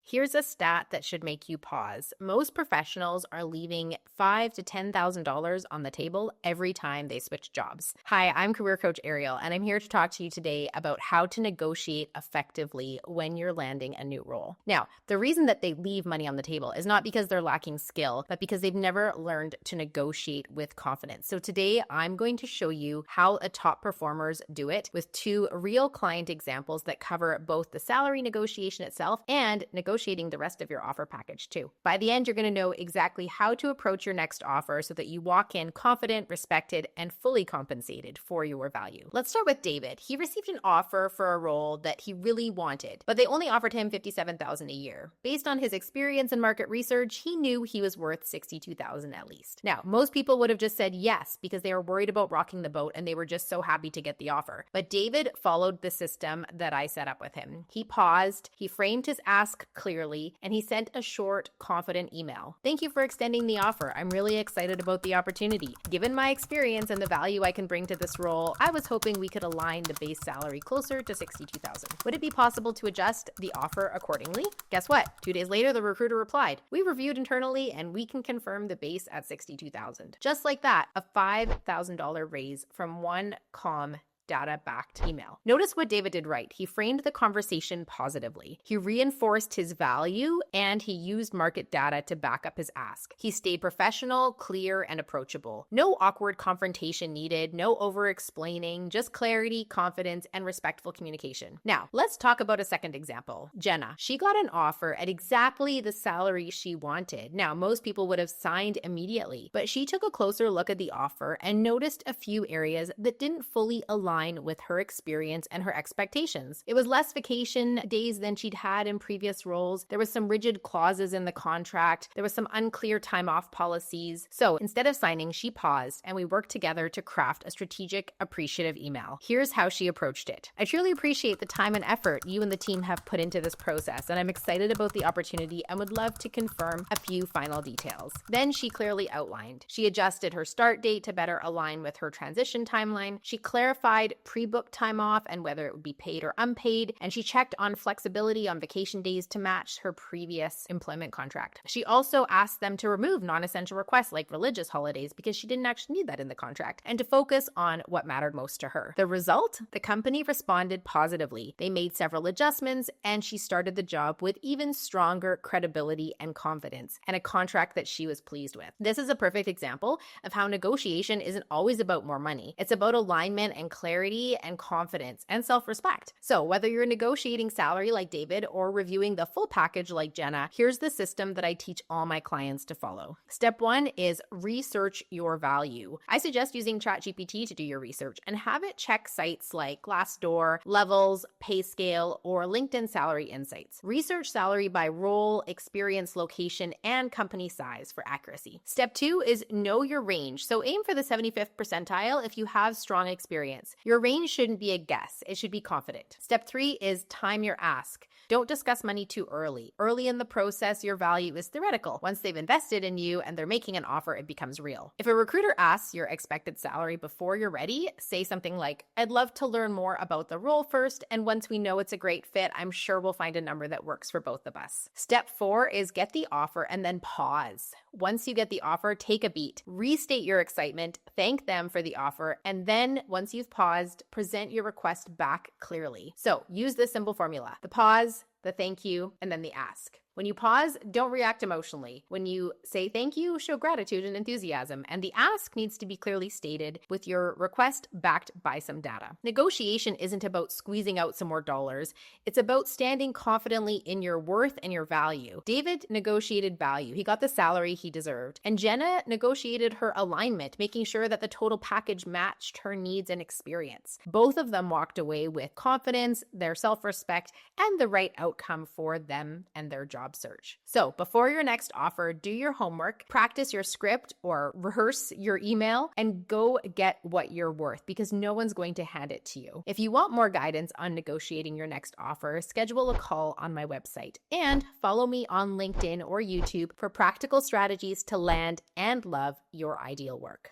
Here's a stat that should make you pause. Most professionals are leaving $5,000 to $10,000 on the table every time they switch jobs. Hi, I'm career coach Ariel, and I'm here to talk to you today about how to negotiate effectively when you're landing a new role. Now, the reason that they leave money on the table is not because they're lacking skill, but because they've never learned to negotiate with confidence. So today, I'm going to show you how top performers do it with two real client examples that cover both the salary negotiation itself and negotiating the rest of your offer package too. By the end, you're going to know exactly how to approach your next offer so that you walk in confident, respected, and fully compensated for your value. Let's start with David. He received an offer for a role that he really wanted, but they only offered him $57,000 a year. Based on his experience and market research, he knew he was worth $62,000 at least. Now, most people would have just said yes because they were worried about rocking the boat and they were just so happy to get the offer. But David followed the system that I set up with him. He paused, he framed his ask clearly, and he sent a short, confident email. Thank you for extending the offer. I'm really excited about the opportunity. Given my experience and the value I can bring to this role, I was hoping we could align the base salary closer to $62,000. Would it be possible to adjust the offer accordingly? Guess what? 2 days later, the recruiter replied, "We reviewed internally and we can confirm the base at $62,000. Just like that, a $5,000 raise from one calm data-backed email. Notice what David did right. He framed the conversation positively. He reinforced his value and he used market data to back up his ask. He stayed professional, clear, and approachable. No awkward confrontation needed, no over-explaining, just clarity, confidence, and respectful communication. Now, let's talk about a second example. Jenna. She got an offer at exactly the salary she wanted. Now, most people would have signed immediately, but she took a closer look at the offer and noticed a few areas that didn't fully align with her experience and her expectations. It was less vacation days than she'd had in previous roles. There was some rigid clauses in the contract. There was some unclear time off policies. So instead of signing, she paused and we worked together to craft a strategic, appreciative email. Here's how she approached it. I truly appreciate the time and effort you and the team have put into this process, and I'm excited about the opportunity and would love to confirm a few final details. Then she clearly outlined. She adjusted her start date to better align with her transition timeline. She clarified pre-booked time off and whether it would be paid or unpaid, and she checked on flexibility on vacation days to match her previous employment contract. She also asked them to remove non-essential requests like religious holidays because she didn't actually need that in the contract, and to focus on what mattered most to her. The result? The company responded positively. They made several adjustments, and she started the job with even stronger credibility and confidence, and a contract that she was pleased with. This is a perfect example of how negotiation isn't always about more money. It's about alignment and clarity and confidence and self-respect. So whether you're negotiating salary like David or reviewing the full package like Jenna, here's the system that I teach all my clients to follow. Step 1 is research your value. I suggest using ChatGPT to do your research and have it check sites like Glassdoor, Levels, PayScale, or LinkedIn Salary Insights. Research salary by role, experience, location, and company size for accuracy. Step 2 is know your range. So aim for the 75th percentile if you have strong experience. Your range shouldn't be a guess. It should be confident. Step 3 is time your ask. Don't discuss money too early. Early in the process, your value is theoretical. Once they've invested in you and they're making an offer, it becomes real. If a recruiter asks your expected salary before you're ready, say something like, "I'd love to learn more about the role first, and once we know it's a great fit, I'm sure we'll find a number that works for both of us." Step 4 is get the offer and then pause. Once you get the offer, take a beat. Restate your excitement, thank them for the offer, and then once you've paused, present your request back clearly. So use this simple formula: the pause, the thank you, and then the ask. When you pause, don't react emotionally. When you say thank you, show gratitude and enthusiasm, and the ask needs to be clearly stated with your request backed by some data. Negotiation isn't about squeezing out some more dollars. It's about standing confidently in your worth and your value. David negotiated value. He got the salary he deserved. And Jenna negotiated her alignment, making sure that the total package matched her needs and experience. Both of them walked away with confidence, their self-respect, and the right outcome for them and their job search. So before your next offer, do your homework, practice your script or rehearse your email, and go get what you're worth because no one's going to hand it to you. If you want more guidance on negotiating your next offer, schedule a call on my website and follow me on LinkedIn or YouTube for practical strategies to land and love your ideal work.